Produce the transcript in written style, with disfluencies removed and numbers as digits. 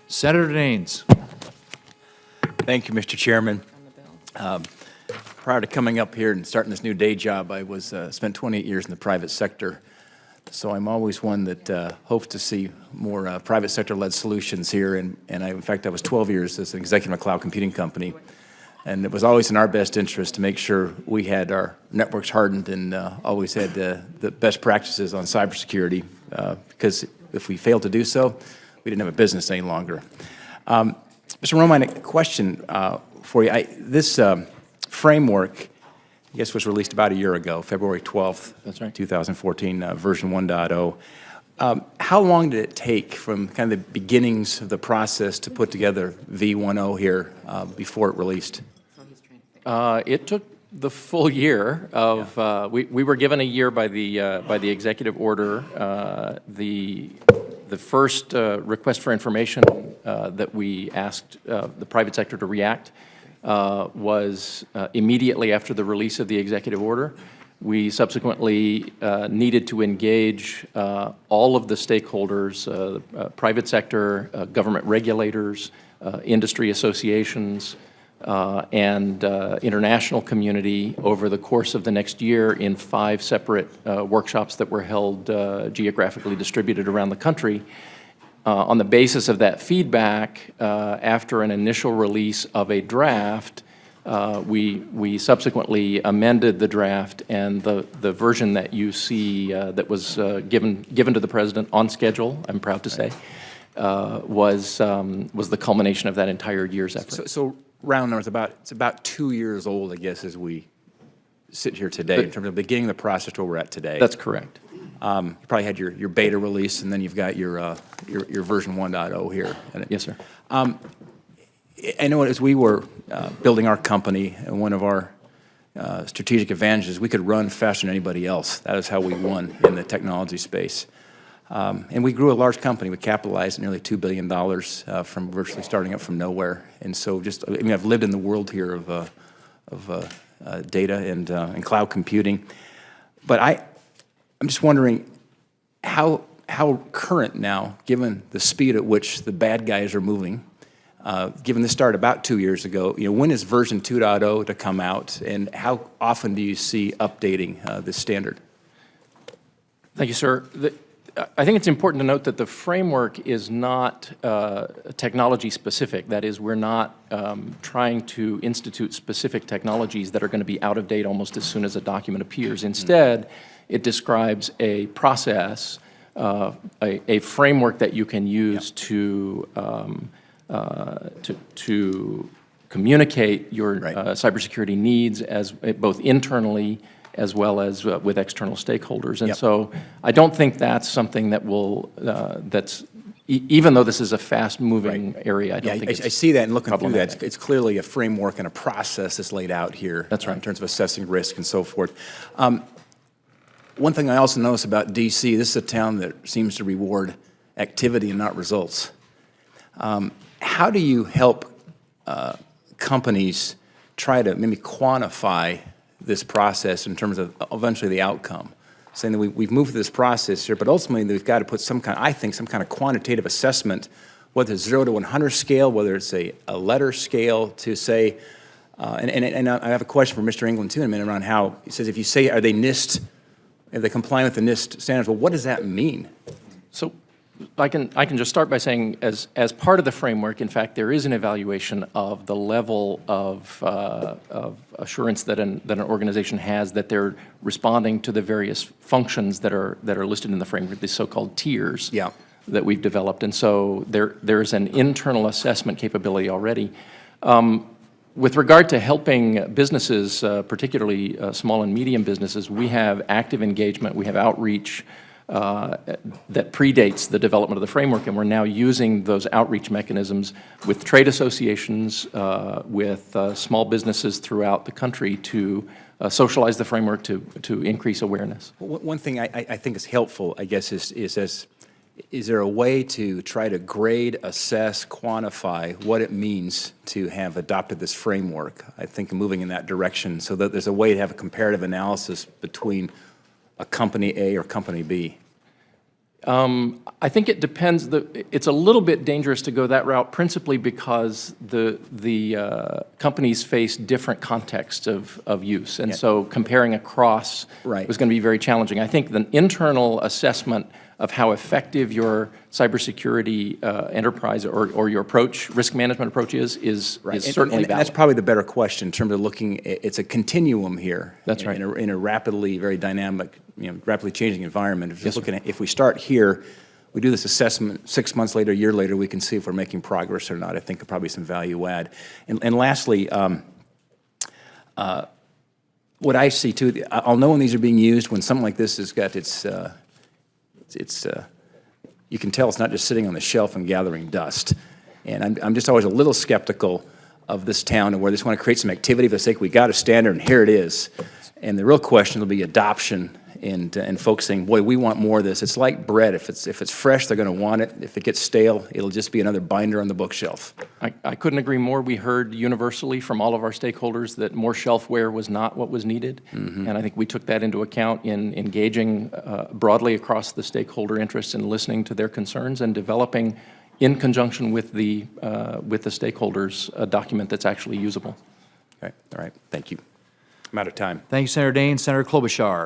Senator Daines. Thank you, Mr. Chairman. Prior to coming up here and starting this new day job, I was spent 28 years in the private sector. So I'm always one that hopes to see more private sector-led solutions here. In fact, I was 12 years as an executive of a cloud computing company. And it was always in our best interest to make sure we had our networks hardened and always had the best practices on cybersecurity, because if we failed to do so, we didn't have a business any longer. Mr. Romine, a question for you. This framework, I guess, was released about a year ago, February 12th, That's right. 2014, version 1.0. How long did it take from kind of the beginnings of the process to put together V1.0 here before it released? It took the full year of, we were given a year by the executive order. The first request for information that we asked the private sector to react was immediately after the release of the executive order. We subsequently needed to engage all of the stakeholders, private sector, government regulators, industry associations, and international community over the course of the next year in 5 separate workshops that were held geographically distributed around the country. On the basis of that feedback, after an initial release of a draft, we subsequently amended the draft, and the version that you see that was given to the President on schedule, I'm proud to say, was the culmination of that entire year's effort. So round numbers, it's about 2 years old, I guess, as we sit here today, in terms of beginning the process to where we're at today. That's correct. You probably had your beta release, and then you've got your version 1.0 here. Yes, sir. I know as we were building our company, and one of our strategic advantages, we could run faster than anybody else. That is how we won in the technology space. And we grew a large company. We capitalized at nearly $2 billion from virtually starting up from nowhere. And so I've lived in the world here of data and cloud computing. But I'm just wondering how current now, given the speed at which the bad guys are moving, given this started about 2 years ago, when is version 2.0 to come out, and how often do you see updating this standard? Thank you, sir. I think it's important to note that the framework is not technology specific. That is, we're not trying to institute specific technologies that are going to be out of date almost as soon as a document appears. Instead, it describes a process, a framework that you can use to communicate your cybersecurity needs as both internally as well as with external stakeholders. And so I don't think that's something that will, even though this is a fast-moving area, I don't think it's I see that, and looking through that, it's clearly a framework and a process that's laid out here. That's right. In terms of assessing risk and so forth. One thing I also notice about D.C., this is a town that seems to reward activity and not results. How do you help companies try to maybe quantify this process in terms of eventually the outcome? Saying that we've moved through this process here, but ultimately we've got to put some kind of quantitative assessment, whether it's 0 to 100 scale, whether it's a letter scale, to say, and I have a question for Mr. England too in a minute around how, he says, if you say, are they NIST, are they complying with the NIST standards, well, what does that mean? So I can just start by saying, as part of the framework, in fact, there is an evaluation of the level of assurance that an organization has that they're responding to the various functions that are listed in the framework, these so-called tiers that we've developed. And so there's an internal assessment capability already. With regard to helping businesses, particularly small and medium businesses, we have active engagement, we have outreach that predates the development of the framework, and we're now using those outreach mechanisms with trade associations, with small businesses throughout the country to socialize the framework to increase awareness. One thing I think is helpful, I guess, is there a way to try to grade, assess, quantify what it means to have adopted this framework? I think moving in that direction so that there's a way to have a comparative analysis between a company A or company B. I think it depends. It's a little bit dangerous to go that route, principally because the companies face different contexts of use, and so comparing across Right. was going to be very challenging. I think the internal assessment of how effective your cybersecurity enterprise or your approach, risk management approach is certainly and valid. that's probably the better question in terms of looking. It's a continuum here. That's right. In a rapidly, very dynamic, rapidly changing environment. If, if we start here, we do this assessment 6 months later, a year later, we can see if we're making progress or not. I think probably some value add. And lastly, what I see too, I'll know when these are being used when something like this has got you can tell it's not just sitting on the shelf and gathering dust. And I'm just always a little skeptical of this town and where they just want to create some activity for the sake we got a standard and here it is. And the real question will be adoption and folks saying, boy, we want more of this. It's like bread. If it's fresh, they're going to want it. If it gets stale, it'll just be another binder on the bookshelf. I couldn't agree more. We heard universally from all of our stakeholders that more shelfware was not what was needed, and I think we took that into account in engaging broadly across the stakeholder interests and listening to their concerns and developing, in conjunction with the stakeholders, a document that's actually usable. Okay. All right. Thank you. I'm out of time. Thank you, Senator Daines. Senator Klobuchar.